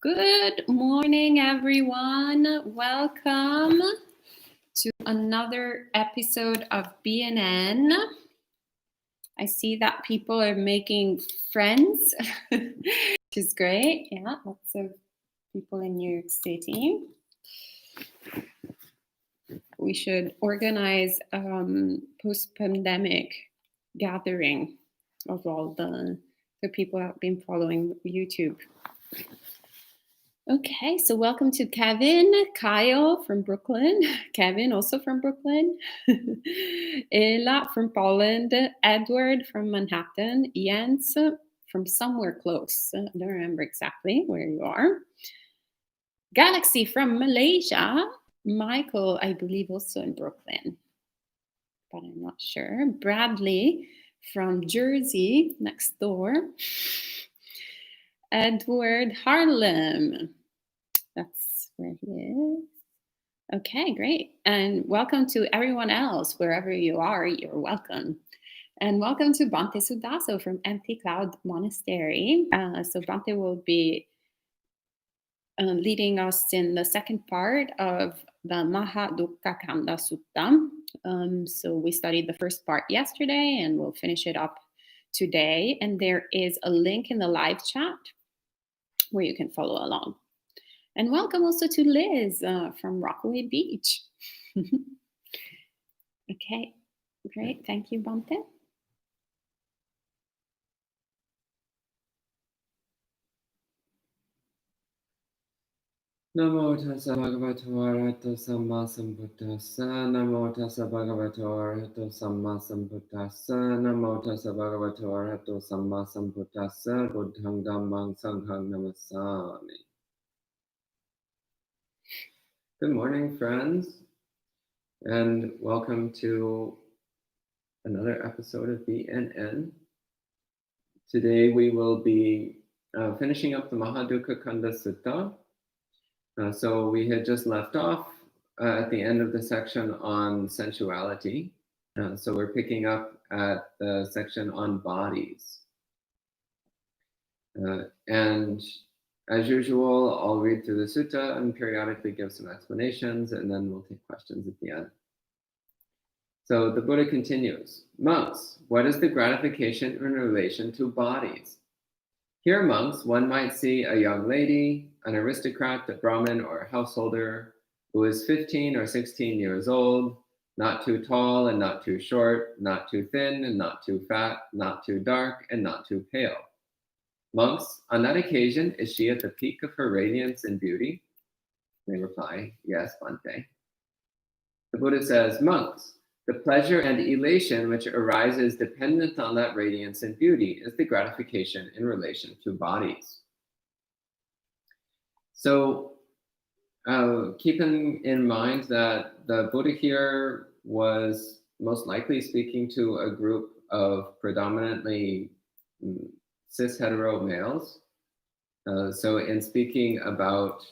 Good morning, everyone. Welcome to another episode of BNN. I see that people are making friends, which is great. Yeah, lots of people in New York City. We should organize post-pandemic gathering of all the people that have been following YouTube. Okay, so welcome to Kevin, Kyle from Brooklyn, Kevin also from Brooklyn, Ella from Poland, Edward from Manhattan, Jens from somewhere close. I don't remember exactly where you are. Galaxy from Malaysia, Michael, I believe also in Brooklyn, but I'm not sure. Bradley from Jersey, next door. Edward Harlem. That's where he is. Okay, great. And welcome to everyone else, wherever you are, you're welcome. And welcome to Bhante Sudaso from Empty Cloud Monastery. So Bhante will be leading us in the second part of the Mahādukkhakkhandha Sutta. So we studied the first part yesterday and we'll finish it up today. And there is a link in the live chat where you can follow along. And welcome also to Liz from Rockaway Beach. Okay, great. Thank you, Bhante. Namo tassa bhagavato arahato samma sambuddhassa. Namo tassa bhagavato arahato samma sambuddhassa. Namo tassa bhagavato arahato samma sambuddhassa. Buddhang dhammang sanghang namassami. Good morning, friends, and welcome to another episode of BNN. Today we will be finishing up the Mahādukkhakkhandha Sutta. So we had just left off at the end of the section on sensuality. So we're picking up at the section on bodies. And as usual, I'll read through the sutta and periodically give some explanations, and then we'll take questions at the end. So the Buddha continues, monks, what is the gratification in relation to bodies? Here, monks, one might see a young lady, an aristocrat, a Brahmin, or a householder who is 15 or 16 years old, not too tall and not too short, not too thin and not too fat, not too dark and not too pale. Monks, on that occasion, is she at the peak of her radiance and beauty? They reply, yes, Bhante. The Buddha says, monks, the pleasure and elation which arises dependent on that radiance and beauty is the gratification in relation to bodies. So keeping in mind that the Buddha here was most likely speaking to a group of predominantly cis-hetero males. So in speaking about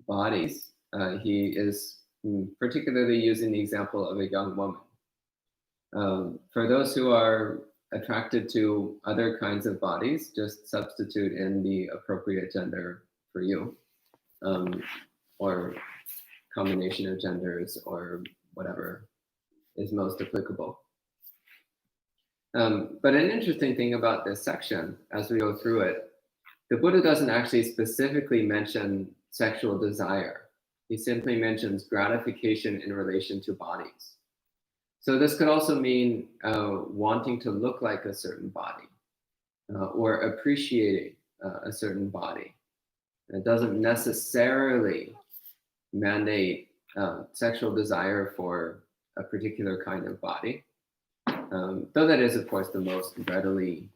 bodies, he is particularly using the example of a young woman. For those who are attracted to other kinds of bodies, just substitute in the appropriate gender for you. Or combination of genders or whatever is most applicable. But an interesting thing about this section, as we go through it, the Buddha doesn't actually specifically mention sexual desire. He simply mentions gratification in relation to bodies. So this could also mean wanting to look like a certain body or appreciating a certain body. It doesn't necessarily mandate sexual desire for a particular kind of body, though that is, of course, the most readily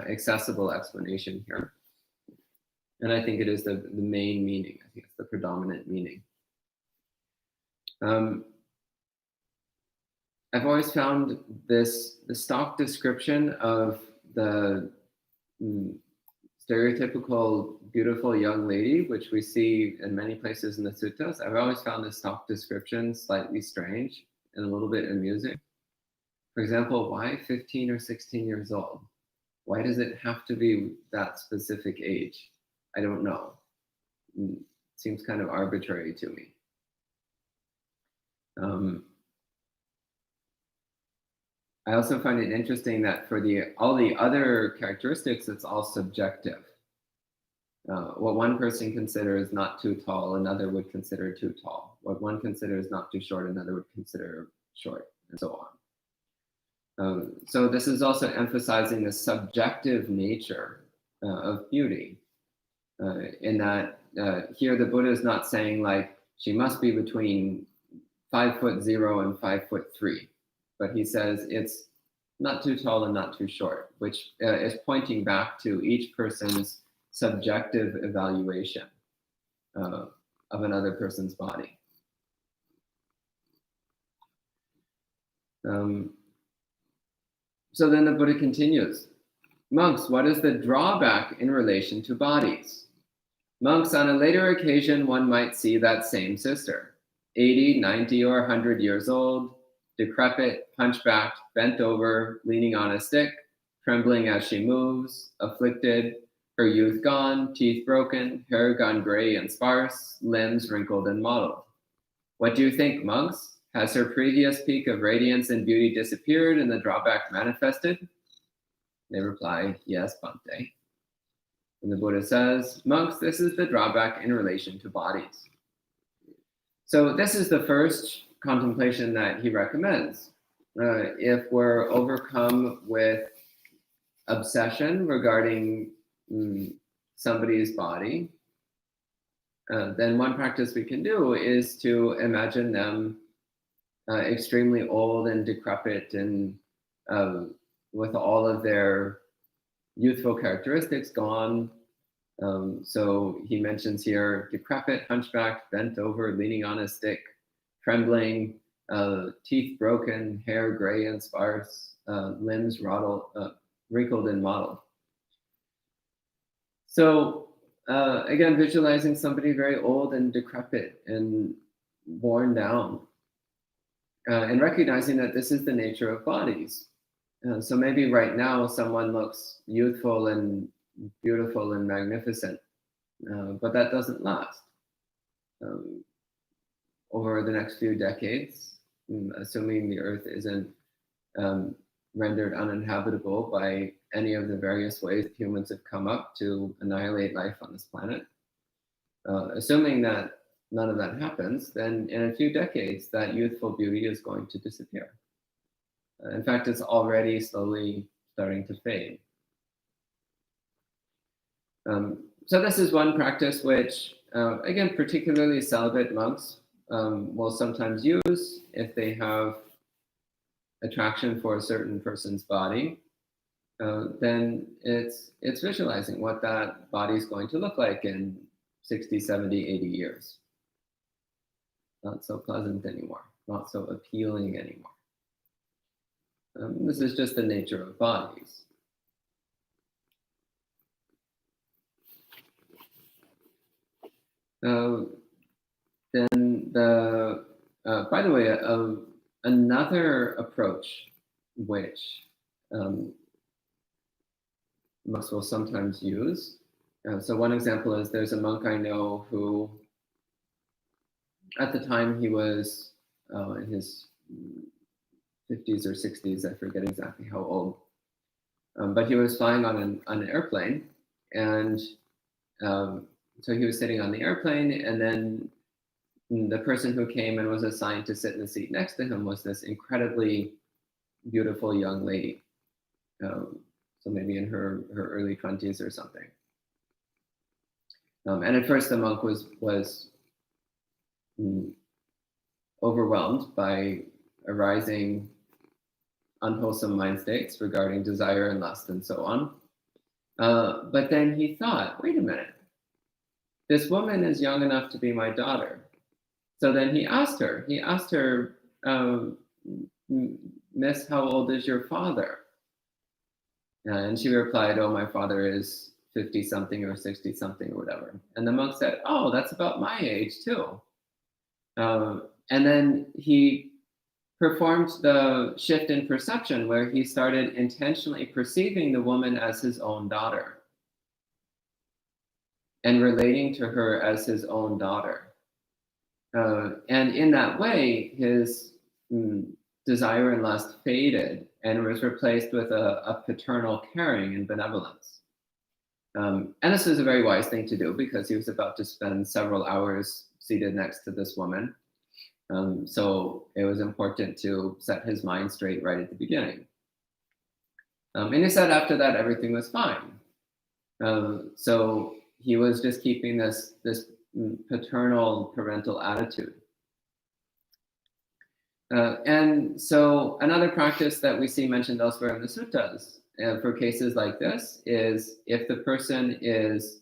accessible explanation here. And I think it is the main meaning. I think it's the predominant meaning. I've always found the stock description of the stereotypical beautiful young lady, which we see in many places in the suttas. I've always found the stock description slightly strange and a little bit amusing. For example, why 15 or 16 years old? Why does it have to be that specific age? I don't know. seems kind of arbitrary to me. I also find it interesting that for all the other characteristics, it's all subjective. What one person considers not too tall, another would consider too tall. What one considers not too short, another would consider short, and so on. So this is also emphasizing the subjective nature of beauty, in that here the Buddha is not saying like she must be between 5'0" and 5'3", but he says it's not too tall and not too short, which is pointing back to each person's subjective evaluation of another person's body. So then the Buddha continues, monks, what is the drawback in relation to bodies? Monks, on a later occasion, one might see that same sister, 80, 90, or 100 years old, decrepit, hunchbacked, bent over, leaning on a stick, trembling as she moves, afflicted, her youth gone, teeth broken, hair gone gray and sparse, limbs wrinkled and mottled. What do you think, monks? Has her previous peak of radiance and beauty disappeared and the drawback manifested? They reply, yes, Bhante. And the Buddha says, monks, this is the drawback in relation to bodies. So this is the first contemplation that he recommends. If we're overcome with obsession regarding somebody's body, then one practice we can do is to imagine them extremely old and decrepit and with all of their youthful characteristics gone. So he mentions here decrepit, hunchbacked, bent over, leaning on a stick, trembling, teeth broken, hair gray and sparse, limbs wrinkled and mottled. So again, visualizing somebody very old and decrepit and worn down, and recognizing that this is the nature of bodies. So maybe right now someone looks youthful and beautiful and magnificent, but that doesn't last. Over the next few decades, assuming the earth isn't rendered uninhabitable by any of the various ways that humans have come up to annihilate life on this planet, assuming that none of that happens, then in a few decades, that youthful beauty is going to disappear. In fact, it's already slowly starting to fade. So this is one practice which, again, particularly celibate monks will sometimes use if they have attraction for a certain person's body. Then it's visualizing what that body is going to look like in 60, 70, 80 years. Not so pleasant anymore, not so appealing anymore. This is just the nature of bodies. Then by the way, another approach which monks will sometimes use. So one example is there's a monk I know who, at the time he was in his 50s or 60s, I forget exactly how old, but he was flying on an airplane, and so he was sitting on the airplane, and then the person who came and was assigned to sit in the seat next to him was this incredibly beautiful young lady. So maybe in her early 20s or something. And at first the monk was overwhelmed by arising unwholesome mind states regarding desire and lust and so on. But then he thought, wait a minute, this woman is young enough to be my daughter. So then he asked her, Miss, how old is your father? And she replied, oh, my father is 50 something or 60 something or whatever. And the monk said, oh, that's about my age too. And then he performed the shift in perception where he started intentionally perceiving the woman as his own daughter. and relating to her as his own daughter. And in that way, his desire and lust faded and was replaced with a paternal caring and benevolence. And this was a very wise thing to do because he was about to spend several hours seated next to this woman. So it was important to set his mind straight right at the beginning. And he said after that, everything was fine. So he was just keeping this paternal, parental attitude. And so another practice that we see mentioned elsewhere in the suttas for cases like this is if the person is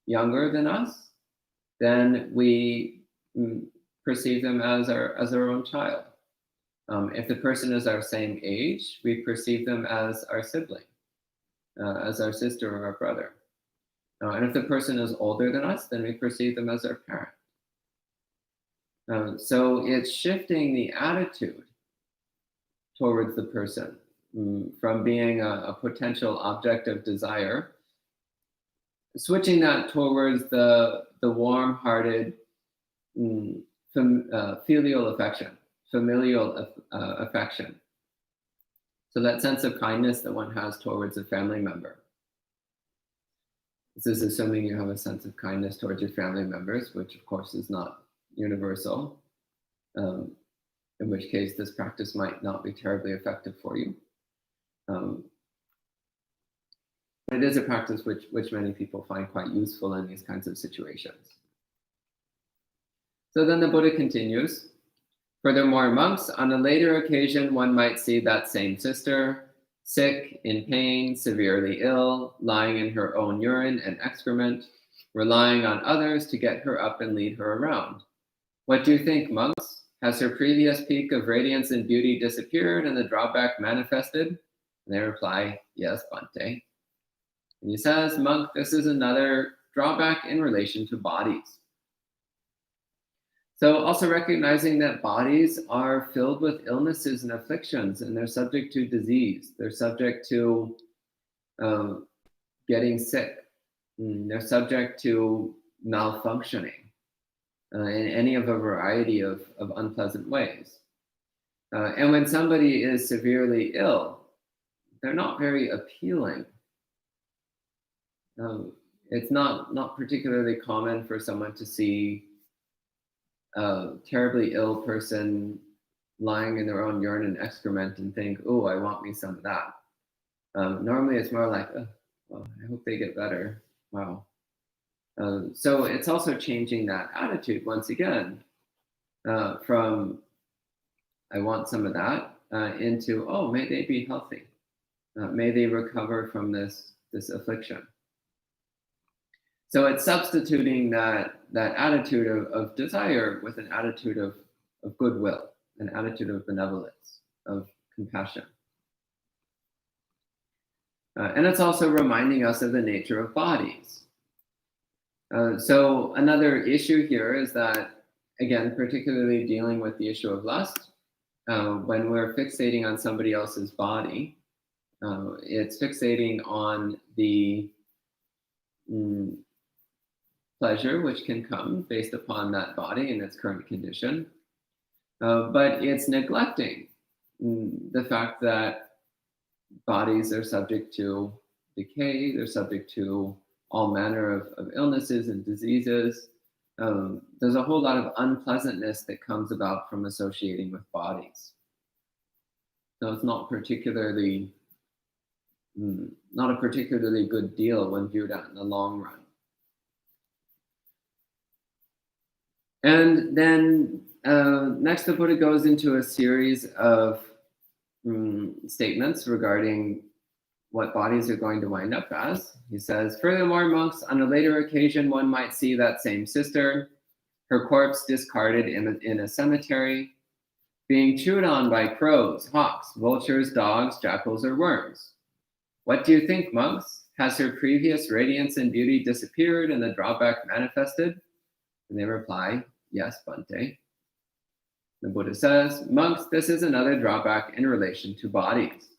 younger than us, then we perceive them as our own child. If the person is our same age, we perceive them as our sibling, as our sister or our brother. And if the person is older than us, then we perceive them as our parent. So it's shifting the attitude towards the person from being a potential object of desire, switching that towards the warm-hearted filial affection, familial affection. So that sense of kindness that one has towards a family member. This is assuming you have a sense of kindness towards your family members, which of course is not universal, in which case this practice might not be terribly effective for you. But it is a practice which many people find quite useful in these kinds of situations. So then the Buddha continues, furthermore, monks, on a later occasion, one might see that same sister, sick, in pain, severely ill, lying in her own urine and excrement, relying on others to get her up and lead her around. What do you think, monks? Has her previous peak of radiance and beauty disappeared and the drawback manifested? And they reply, yes, Bhante. And he says, monk, this is another drawback in relation to bodies. So also recognizing that bodies are filled with illnesses and afflictions, and they're subject to disease. They're subject to getting sick. They're subject to malfunctioning in any of a variety of unpleasant ways. And when somebody is severely ill, they're not very appealing. It's not particularly common for someone to see a terribly ill person lying in their own urine and excrement and think, oh, I want me some of that. Normally it's more like, oh, well, I hope they get better. Wow. So it's also changing that attitude once again from I want some of that into, oh, may they be healthy. May they recover from this affliction. So it's substituting that attitude of desire with an attitude of goodwill, an attitude of benevolence, of compassion. And it's also reminding us of the nature of bodies. So another issue here is that, again, particularly dealing with the issue of lust, when we're fixating on somebody else's body, it's fixating on the pleasure which can come based upon that body and its current condition, but it's neglecting the fact that bodies are subject to decay, they're subject to all manner of illnesses and diseases. There's a whole lot of unpleasantness that comes about from associating with bodies. So it's not a particularly good deal when viewed out in the long run. And then next the Buddha goes into a series of statements regarding what bodies are going to wind up as. He says, furthermore, monks, on a later occasion, one might see that same sister, her corpse discarded in a cemetery, being chewed on by crows, hawks, vultures, dogs, jackals, or worms. What do you think, monks? Has her previous radiance and beauty disappeared and the drawback manifested? And they reply, yes, Bhante. The Buddha says, monks, this is another drawback in relation to bodies.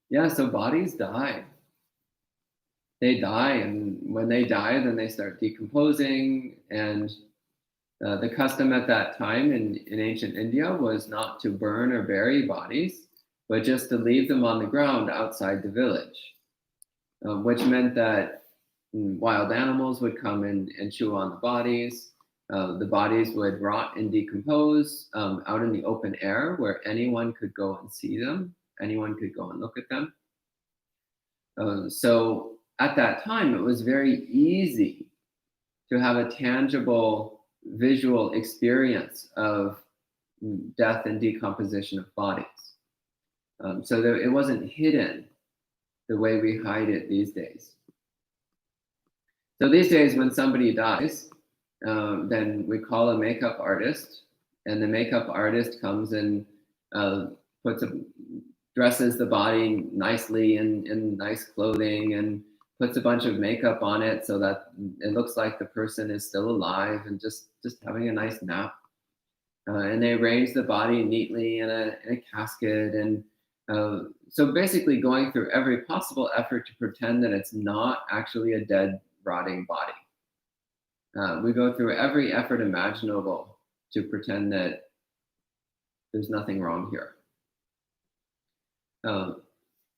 Yeah, so bodies die. they die, and when they die, then they start decomposing. And the custom at that time in ancient India was not to burn or bury bodies, but just to leave them on the ground outside the village, which meant that wild animals would come and chew on the bodies. The bodies would rot and decompose out in the open air where anyone could go and see them, anyone could go and look at them. So at that time, it was very easy to have a tangible visual experience of death and decomposition of bodies. So it wasn't hidden the way we hide it these days. So these days, when somebody dies, then we call a makeup artist, and the makeup artist comes and dresses the body nicely in nice clothing and puts a bunch of makeup on it so that it looks like the person is still alive and just having a nice nap. And they arrange the body neatly in a casket. And so basically going through every possible effort to pretend that it's not actually a dead, rotting body. We go through every effort imaginable to pretend that there's nothing wrong here.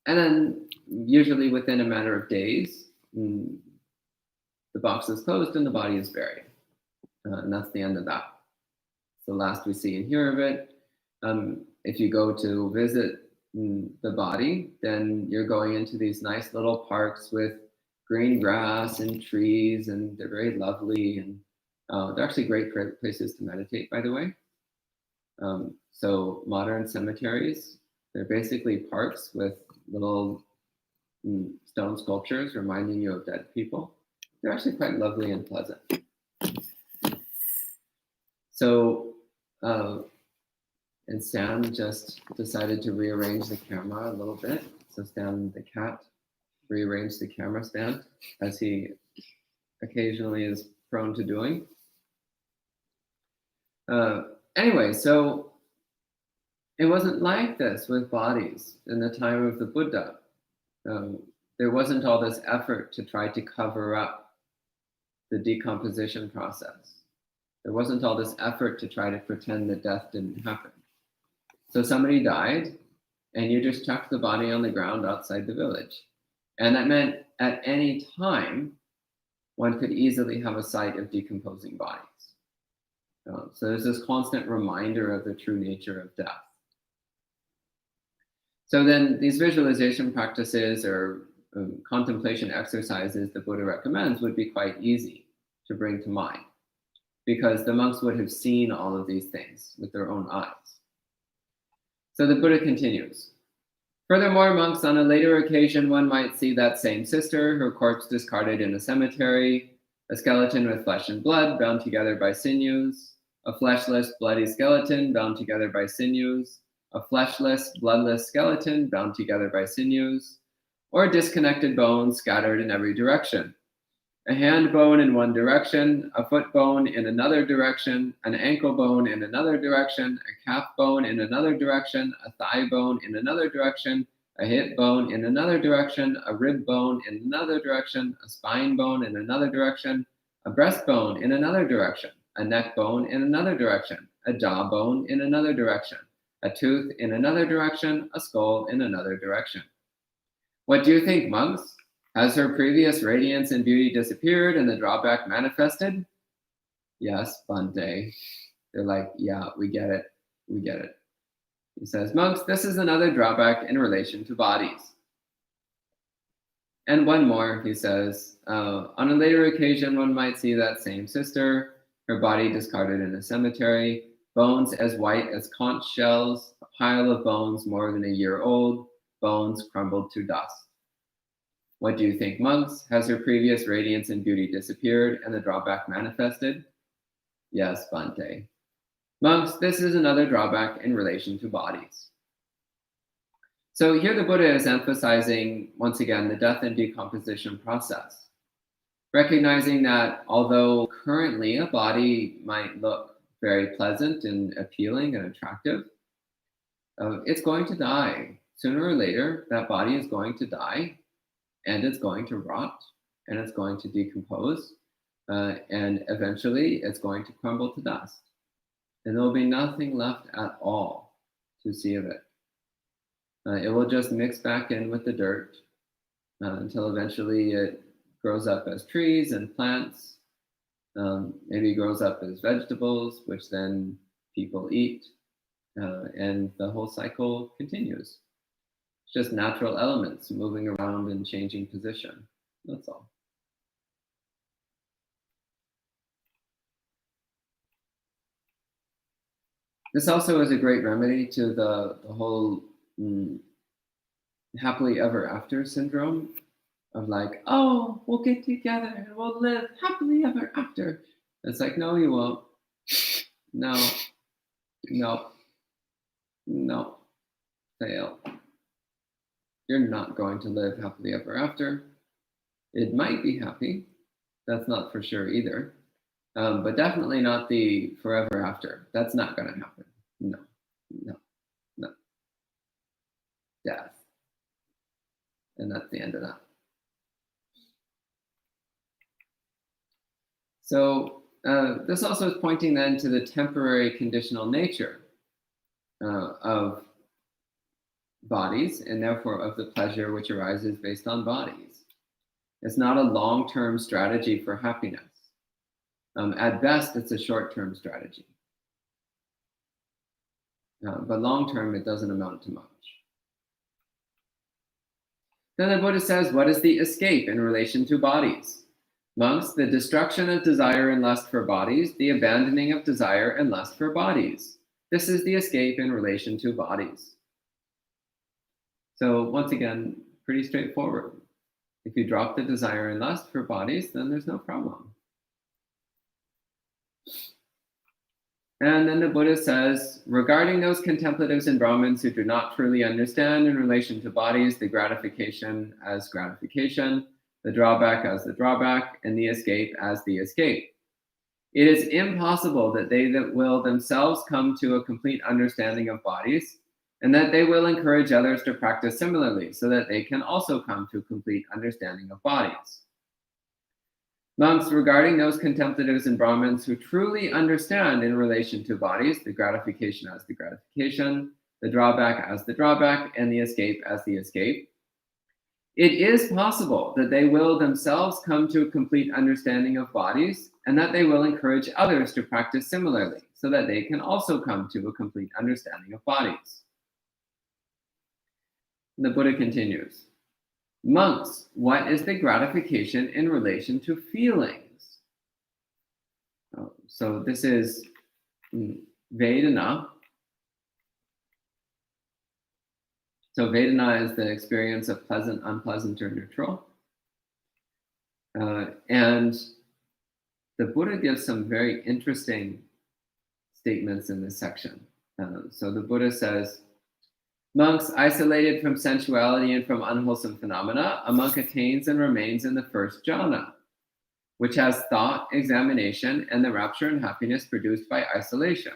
And then usually within a matter of days, the box is closed and the body is buried. And that's the end of that. The last we see and hear of it. If you go to visit the body, then you're going into these nice little parks with green grass and trees, and they're very lovely. And they're actually great places to meditate, by the way. So modern cemeteries, they're basically parks with little stone sculptures reminding you of dead people. They're actually quite lovely and pleasant. So, and Stan just decided to rearrange the camera a little bit. So Stan, the cat, rearranged the camera stand, as he occasionally is prone to doing. Anyway, so it wasn't like this with bodies in the time of the Buddha. There wasn't all this effort to try to cover up the decomposition process. There wasn't all this effort to try to pretend that death didn't happen. So somebody died, and you just chucked the body on the ground outside the village. And that meant at any time, one could easily have a sight of decomposing bodies. So there's this constant reminder of the true nature of death. So then these visualization practices or contemplation exercises the Buddha recommends would be quite easy to bring to mind, because the monks would have seen all of these things with their own eyes. So the Buddha continues. Furthermore, monks, on a later occasion, one might see that same sister, her corpse discarded in a cemetery, a skeleton with flesh and blood bound together by sinews, a fleshless, bloody skeleton bound together by sinews, a fleshless, bloodless skeleton bound together by sinews, or disconnected bones scattered in every direction. A hand bone in one direction, a foot bone in another direction, an ankle bone in another direction, a calf bone in another direction, a thigh bone in another direction, a hip bone in another direction, a rib bone in another direction, a spine bone in another direction, a breastbone in another direction, a neck bone in another direction, a jaw bone in another direction, a tooth in another direction, a skull in another direction. What do you think, monks? Has her previous radiance and beauty disappeared and the drawback manifested? Yes, Bhante. They're like, yeah, we get it. We get it. He says, monks, this is another drawback in relation to bodies. And one more, he says, on a later occasion, one might see that same sister, her body discarded in a cemetery, bones as white as conch shells, a pile of bones more than a year old, bones crumbled to dust. What do you think, monks? Has her previous radiance and beauty disappeared and the drawback manifested? Yes, Bhante. Monks, this is another drawback in relation to bodies. So here the Buddha is emphasizing, once again, the death and decomposition process, recognizing that although currently a body might look very pleasant and appealing and attractive, it's going to die. Sooner or later, that body is going to die, and it's going to rot, and it's going to decompose, and eventually it's going to crumble to dust. And there will be nothing left at all to see of it. It will just mix back in with the dirt until eventually it grows up as trees and plants. Maybe grows up as vegetables, which then people eat, and the whole cycle continues. It's just natural elements moving around and changing position. That's all. This also is a great remedy to the whole happily ever after syndrome of like, oh, we'll get together and we'll live happily ever after. It's like, no, you won't. No, fail. You're not going to live happily ever after. It might be happy. That's not for sure either. But definitely not the forever after. That's not going to happen. No. Death. And that's the end of that. So this also is pointing then to the temporary conditional nature of bodies, and therefore of the pleasure which arises based on bodies. It's not a long-term strategy for happiness. At best, it's a short-term strategy. But long-term, it doesn't amount to much. Then the Buddha says, what is the escape in relation to bodies? Monks, the destruction of desire and lust for bodies, the abandoning of desire and lust for bodies. This is the escape in relation to bodies. So once again, pretty straightforward. If you drop the desire and lust for bodies, then there's no problem. And then the Buddha says, regarding those contemplatives and Brahmins who do not truly understand in relation to bodies the gratification as gratification, the drawback as the drawback, and the escape as the escape. It is impossible that they that will themselves come to a complete understanding of bodies, and that they will encourage others to practice similarly, so that they can also come to a complete understanding of bodies. Monks, regarding those contemplatives and Brahmins who truly understand in relation to bodies the gratification as the gratification, the drawback as the drawback, and the escape as the escape, it is possible that they will themselves come to a complete understanding of bodies, and that they will encourage others to practice similarly, so that they can also come to a complete understanding of bodies. And the Buddha continues, monks, what is the gratification in relation to feelings? So this is Vedana. So Vedana is the experience of pleasant, unpleasant, or neutral. And the Buddha gives some very interesting statements in this section. So the Buddha says, monks isolated from sensuality and from unwholesome phenomena, a monk attains and remains in the first jhana, which has thought, examination, and the rapture and happiness produced by isolation.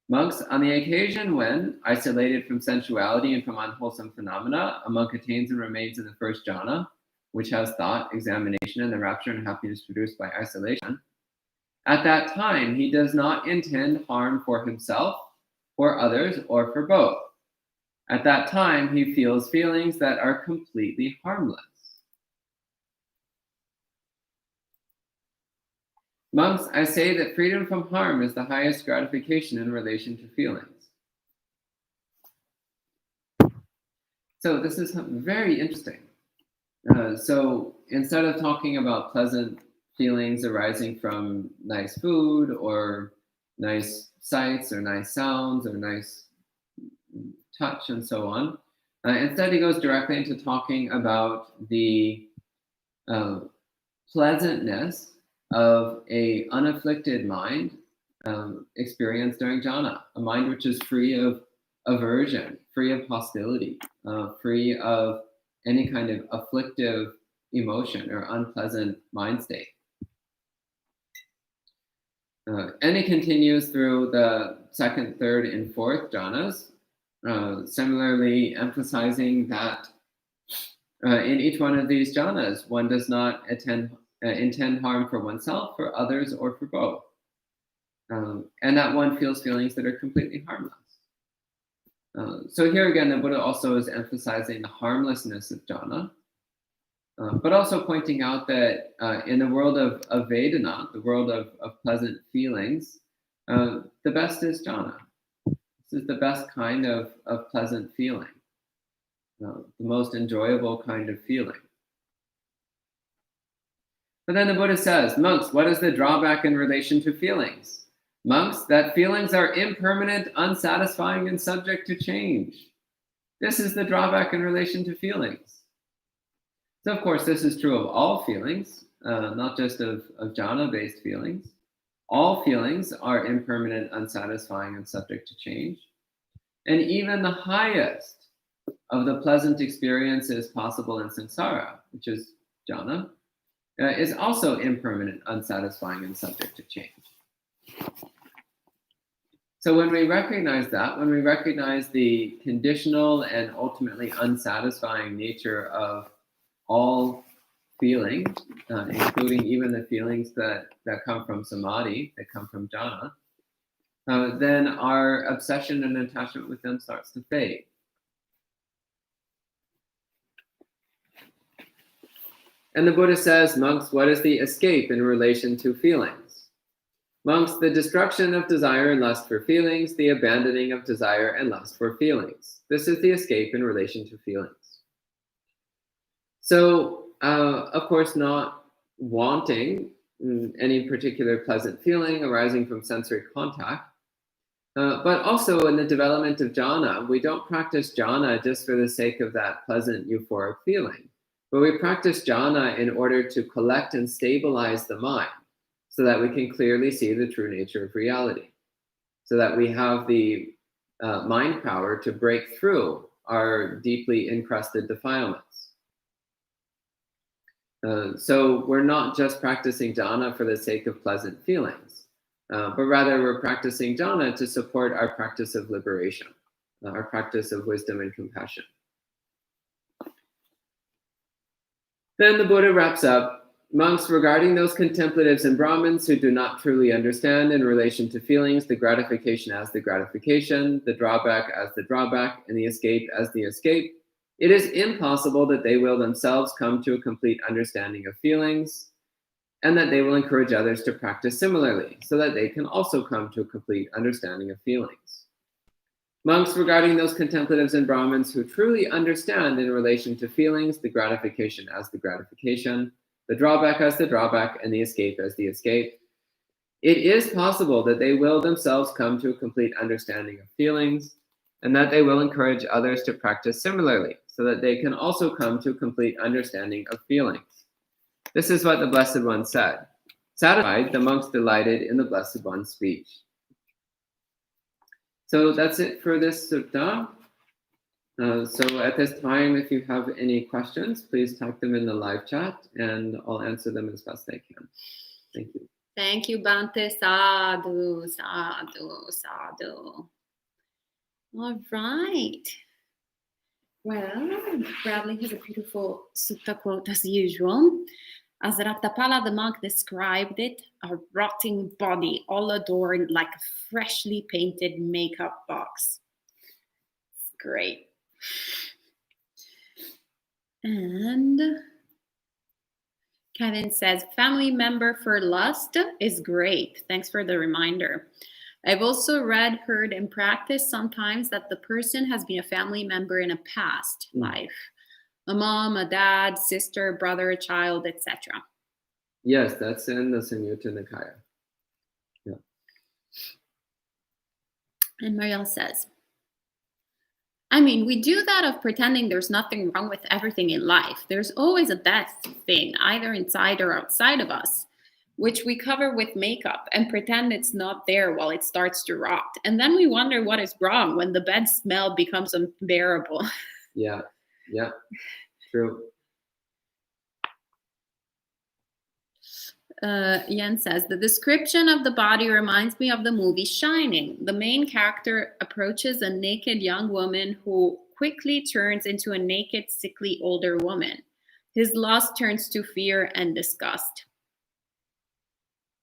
Monks, on the occasion when, isolated from sensuality and from unwholesome phenomena, a monk attains and remains in the first jhana, which has thought, examination, and the rapture and happiness produced by isolation, at that time he does not intend harm for himself, for others, or for both. At that time, he feels feelings that are completely harmless. Monks, I say that freedom from harm is the highest gratification in relation to feelings. So this is very interesting. So instead of talking about pleasant feelings arising from nice food or nice sights or nice sounds or nice touch and so on, instead he goes directly into talking about the pleasantness of a unafflicted mind experienced during jhana, a mind which is free of aversion, free of hostility, free of any kind of afflictive emotion or unpleasant mind state. And he continues through the second, third, and fourth jhanas, similarly emphasizing that In each one of these jhanas, one does not intend harm for oneself, for others, or for both. And that one feels feelings that are completely harmless. So here again, the Buddha also is emphasizing the harmlessness of jhana, but also pointing out that in the world of Vedana, the world of pleasant feelings, the best is jhana. This is the best kind of pleasant feeling, the most enjoyable kind of feeling. But then the Buddha says, monks, what is the drawback in relation to feelings? Monks, that feelings are impermanent, unsatisfying, and subject to change. This is the drawback in relation to feelings. So, of course, this is true of all feelings, not just of jhana-based feelings. All feelings are impermanent, unsatisfying, and subject to change. And even the highest of the pleasant experiences possible in samsara, which is jhana, is also impermanent, unsatisfying, and subject to change. So when we recognize that, when we recognize the conditional and ultimately unsatisfying nature of all feelings, including even the feelings that come from samadhi, that come from jhana, then our obsession and attachment with them starts to fade. And the Buddha says, monks, what is the escape in relation to feelings? Monks, the destruction of desire and lust for feelings, the abandoning of desire and lust for feelings. This is the escape in relation to feelings. So, of course, not wanting any particular pleasant feeling arising from sensory contact, but also in the development of jhana, we don't practice jhana just for the sake of that pleasant euphoric feeling, but we practice jhana in order to collect and stabilize the mind, so that we can clearly see the true nature of reality, so that we have the mind power to break through our deeply encrusted defilements. So we're not just practicing jhana for the sake of pleasant feelings, but rather we're practicing jhana to support our practice of liberation, our practice of wisdom and compassion. Then the Buddha wraps up, monks, regarding those contemplatives and Brahmins who do not truly understand in relation to feelings, the gratification as the gratification, the drawback as the drawback, and the escape as the escape, it is impossible that they will themselves come to a complete understanding of feelings, and that they will encourage others to practice similarly, so that they can also come to a complete understanding of feelings. Monks, regarding those contemplatives and Brahmins who truly understand in relation to feelings, the gratification as the gratification, the drawback as the drawback, and the escape as the escape, it is possible that they will themselves come to a complete understanding of feelings, and that they will encourage others to practice similarly, so that they can also come to a complete understanding of feelings. This is what the Blessed One said. Satisfied, the monks delighted in the Blessed One's speech. So that's it for this sutta. So at this time, if you have any questions, please type them in the live chat and I'll answer them as best I can. Thank you. Thank you, Bhante. Sadhu, sadhu, sadhu. All right. Well, Bradley has a beautiful sutta quote as usual. As Ratapala the monk described it, a rotting body all adorned like a freshly painted makeup box. It's great. And Kevin says, family member for lust is great. Thanks for the reminder. I've also read, heard, and practiced sometimes that the person has been a family member in a past life. A mom, a dad, sister, brother, child, etc. Yes, that's in the Samyutta Nikaya. Yeah. And Marielle says, I mean, we do that of pretending there's nothing wrong with everything in life. There's always a bad thing, either inside or outside of us, which we cover with makeup and pretend it's not there while it starts to rot. And then we wonder what is wrong when the bad smell becomes unbearable. Yeah, true. Yen says, the description of the body reminds me of the movie Shining. The main character approaches a naked young woman who, quickly turns into a naked, sickly older woman. His loss turns to fear and disgust.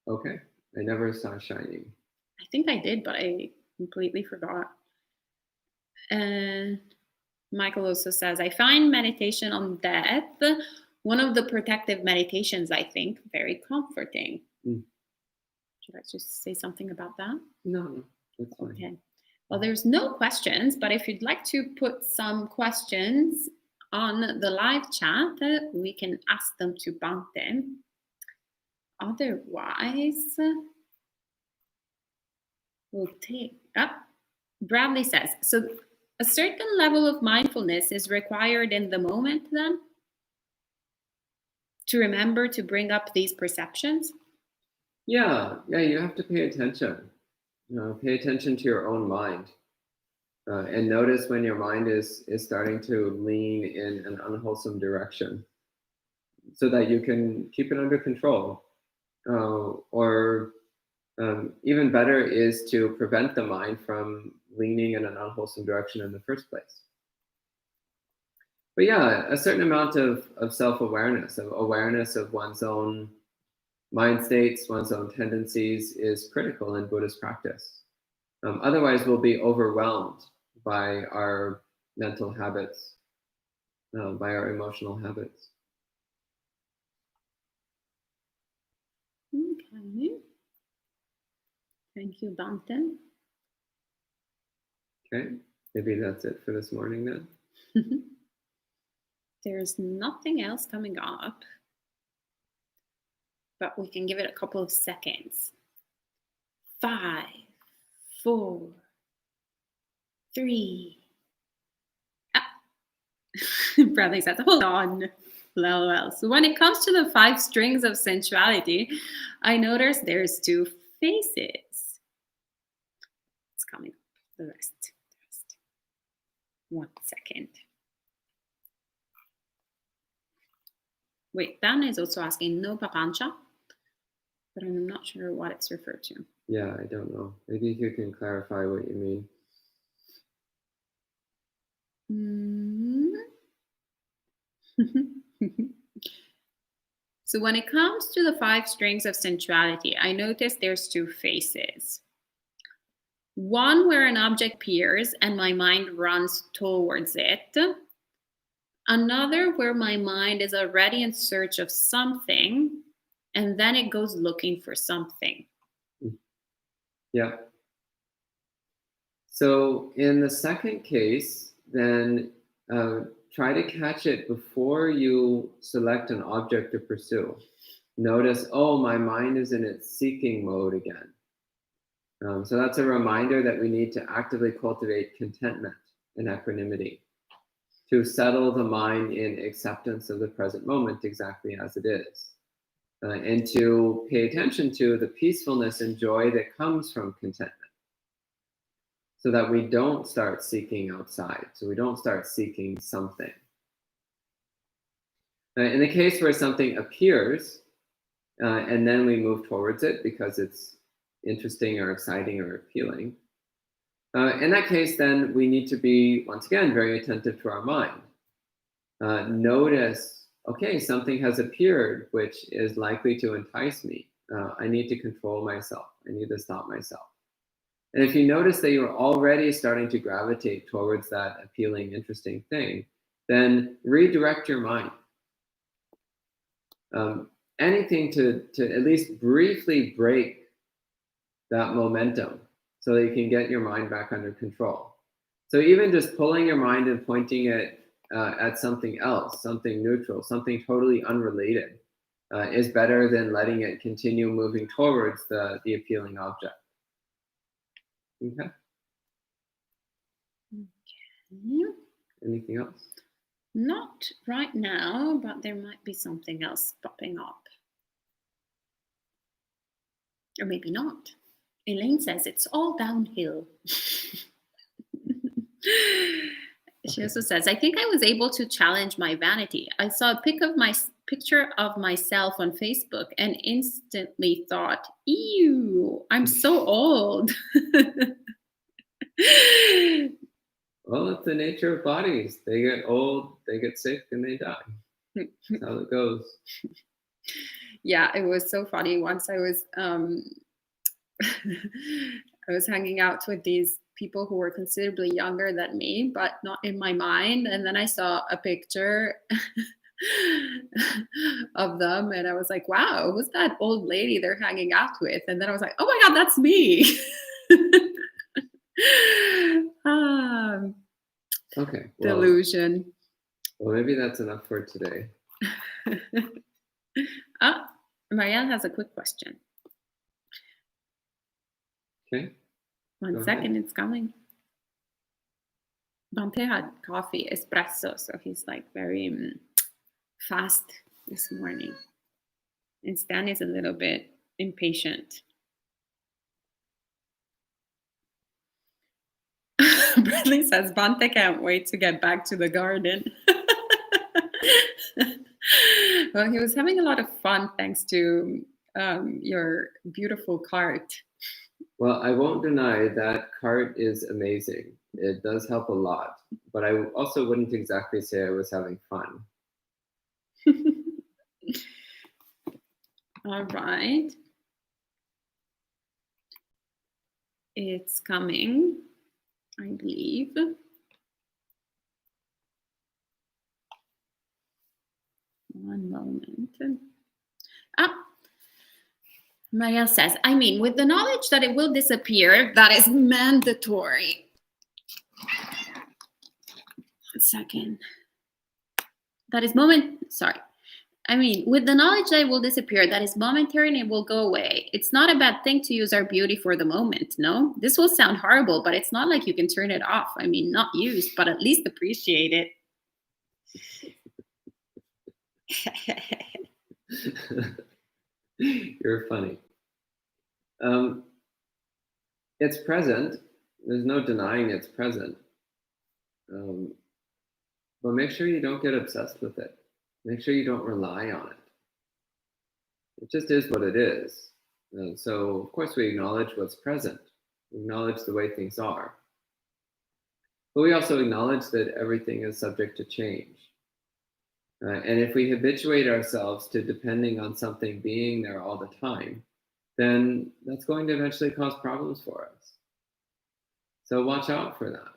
Okay. I never saw Shining. I think I did, but I completely forgot. And Michael also says, I find meditation on death one of the protective meditations, I think, very comforting. Should I just say something about that? No, that's fine. Okay. Well, there's no questions, but if you'd like to put some questions on the live chat, we can ask them to Bhante. Otherwise, we'll take up. Bradley says, so a certain level of mindfulness is required in the moment then to remember to bring up these perceptions? Yeah, you have to pay attention. Pay attention to your own mind. And notice when your mind is starting to lean in an unwholesome direction so that you can keep it under control. Or even better is to prevent the mind from leaning in an unwholesome direction in the first place. But yeah, a certain amount of self-awareness, of awareness of one's own mind states, one's own tendencies is critical in Buddhist practice. Otherwise, we'll be overwhelmed by our mental habits, by our emotional habits. Okay. Thank you, Bhante. Okay, maybe that's it for this morning then. There's nothing else coming up, but we can give it a couple of seconds. 5, 4, 3. Bradley says, hold on. Well. So when it comes to the 5 strings of sensuality, I notice there's 2 faces. It's coming up. The rest. 1 second. Wait, Dan is also asking no papancha, but I'm not sure what it's referred to. Yeah, I don't know. Maybe you can clarify what you mean. So when it comes to the 5 strings of sensuality, I notice there's 2 faces. One where an object appears and my mind runs towards it. Another where my mind is already in search of something and then it goes looking for something. Yeah. So in the second case, then try to catch it before you select an object to pursue. Notice, oh, my mind is in its seeking mode again. So that's a reminder that we need to actively cultivate contentment and equanimity, to settle the mind in acceptance of the present moment exactly as it is, and to pay attention to the peacefulness and joy that comes from contentment, so that we don't start seeking outside, so we don't start seeking something. In the case where something appears, and then we move towards it because it's interesting or exciting or appealing, in that case, then we need to be, once again, very attentive to our mind. Notice, okay, something has appeared which is likely to entice me. I need to control myself. I need to stop myself. And if you notice that you're already starting to gravitate towards that appealing, interesting thing, then redirect your mind. Anything to at least briefly break that momentum so that you can get your mind back under control. So even just pulling your mind and pointing it at something else, something neutral, something totally unrelated, is better than letting it continue moving towards the appealing object. Okay. Anything else? Not right now, but there might be something else popping up. Or maybe not. Elaine says it's all downhill. She also says, I think I was able to challenge my vanity. I saw a picture of myself on Facebook and instantly thought, ew, I'm so old. Well, it's the nature of bodies. They get old, they get sick, and they die. That's how it goes. Yeah, it was so funny. Once I was I was hanging out with these people who were considerably younger than me, but not in my mind. And then I saw a picture of them, and I was like, wow, who's that old lady they're hanging out with? And then I was like, oh my God, that's me. Okay. Delusion. Well, maybe that's enough for today. Marianne has a quick question. Okay. One second, it's coming. Bante had coffee, espresso, so he's like very fast this morning. And Stan is a little bit impatient. Bradley says, Bante can't wait to get back to the garden. Well, he was having a lot of fun thanks to your beautiful cart. Well, I won't deny that cart is amazing. It does help a lot, but I also wouldn't exactly say I was having fun. All right. It's coming, I believe. One moment. Maria says, I mean, with the knowledge that it will disappear, that is mandatory. 1 second. That is with the knowledge that it will disappear, that is momentary and it will go away. It's not a bad thing to use our beauty for the moment, no? This will sound horrible, but it's not like you can turn it off. I mean, not used, but at least appreciate it. You're funny. It's present. There's no denying it's present. But make sure you don't get obsessed with it. Make sure you don't rely on it. It just is what it is. So, of course, we acknowledge what's present. We acknowledge the way things are. But we also acknowledge that everything is subject to change. And if we habituate ourselves to depending on something being there all the time, then that's going to eventually cause problems for us. So watch out for that.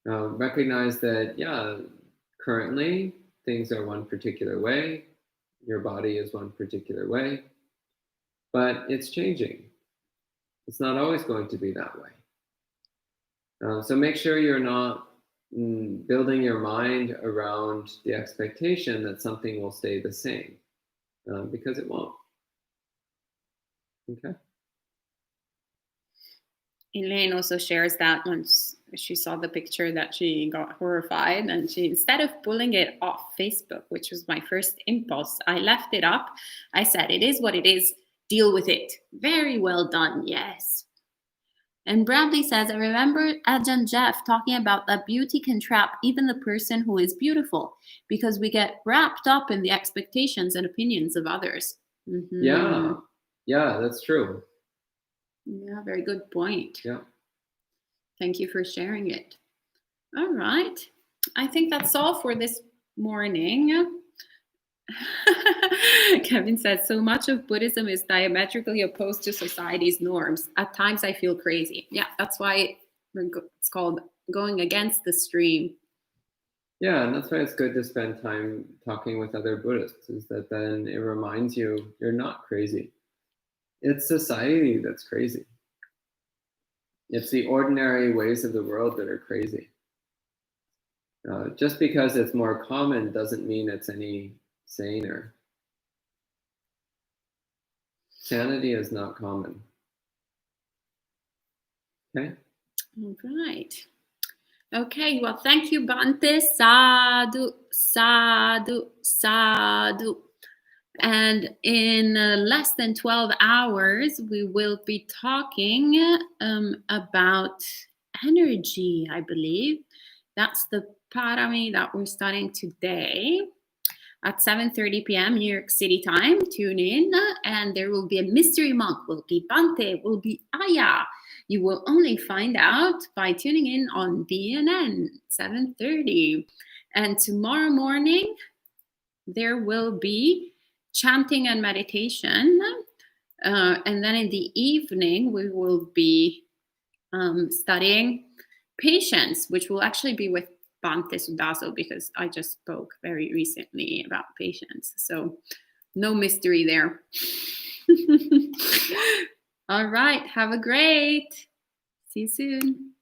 Recognize that, currently things are one particular way, your body is one particular way, but it's changing. It's not always going to be that way. So make sure you're not building your mind around the expectation that something will stay the same, because it won't. Okay. Elaine also shares that once she saw the picture that she got horrified, and she, instead of pulling it off Facebook, which was my first impulse, I left it up. I said, it is what it is, deal with it. Very well done, yes. And Bradley says, I remember Ajahn Jeff talking about that beauty can trap even the person who is beautiful because we get wrapped up in the expectations and opinions of others. Mm-hmm. Yeah, that's true. Yeah, very good point. Yeah. Thank you for sharing it. All right. I think that's all for this morning. Kevin says, so much of Buddhism is diametrically opposed to society's norms. At times I feel crazy. Yeah, that's why it's called going against the stream. Yeah, and that's why it's good to spend time talking with other Buddhists, is that then it reminds you you're not crazy. It's society that's crazy. It's the ordinary ways of the world that are crazy. Just because it's more common doesn't mean it's any saner. Sanity is not common. Okay? All right. Okay, well, thank you, Bante. Sadhu, sadhu, sadhu. And in less than 12 hours, we will be talking about energy, I believe. That's the parami that we're studying today at 7:30 p.m. New York City time. Tune in, and there will be a mystery monk, will be Bante, will be Aya. you will only find out by tuning in on BNN 7:30. And tomorrow morning, there will be chanting and meditation. And then in the evening, we will be studying patience, which will actually be with Bhante Sudaso, because I just spoke very recently about patience. So no mystery there. All right. Have a great. See you soon.